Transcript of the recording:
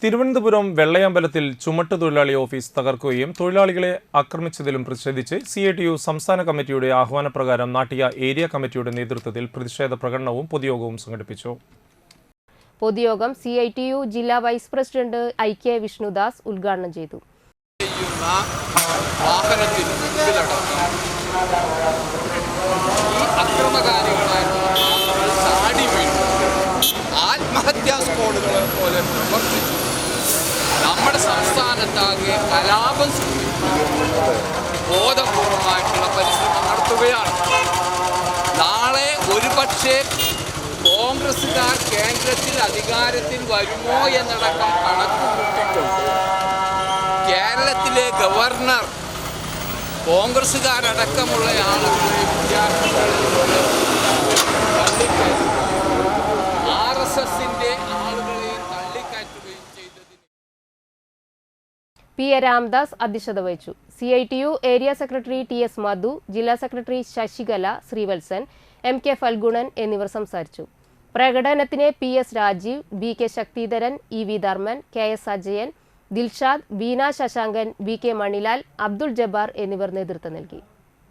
Thiruvananthapuram വെള്ളയമ്പലത്തിൽ ചുമട്ടുതൊഴിലാളി office തകർക്കുകയും തൊഴിലാളികളെ ആക്രമിച്ചതിലും പ്രതിഷേധിച്ച് CITU സംസ്ഥാന കമ്മിറ്റിയുടെ ആഹ്വാനപ്രകാരം നാട്ടിക ഏരിയ കമ്മിറ്റിയുടെ നേതൃത്വത്തിൽ പ്രതിഷേധ പ്രകടനവും പൊതുയോഗവും സംഘടിപ്പിച്ചു. പൊതുയോഗം CITU ജില്ലാ വൈസ് പ്രസിഡന്റ് IK വിഷ്ണുദാസ് ഉദ്ഘാടനം ചെയ്തു. ആത്മഹത്യാ സ്ക്വാഡുകളെ പോലെ പ്രവർത്തിച്ചു നമ്മുടെ സംസ്ഥാനത്താകെ കലാപം ബോധപൂർവമായിട്ടുള്ള പരിശ്രമം നടത്തുകയാണ്. നാളെ ഒരുപക്ഷെ കോൺഗ്രസുകാർ കേന്ദ്രത്തിൽ അധികാരത്തിൽ വരുമോ എന്നടക്കം കണക്കുകൂട്ടിക്കൊണ്ട് കേരളത്തിലെ ഗവർണർ കോൺഗ്രസുകാരടക്കമുള്ള ആളുകളെ വിദ്യാർത്ഥികളെ P. രാംദാസ് അധ്യക്ഷത വഹിച്ചു. CITU ഏരിയ സെക്രട്ടറി TS മധു, ജില്ലാ സെക്രട്ടറി ശശികല ശ്രീവത്സൻ, MK ഫൽഗുണൻ എന്നിവർ സംസാരിച്ചു. പ്രകടനത്തിന് PS Rajeev, BK Sakthidharan, EV Dharman, KS Ajayan, Dilshad, Beena Shashankan, VK Manilal, Abdul Jabbar എന്നിവർ നേതൃത്വം നൽകി.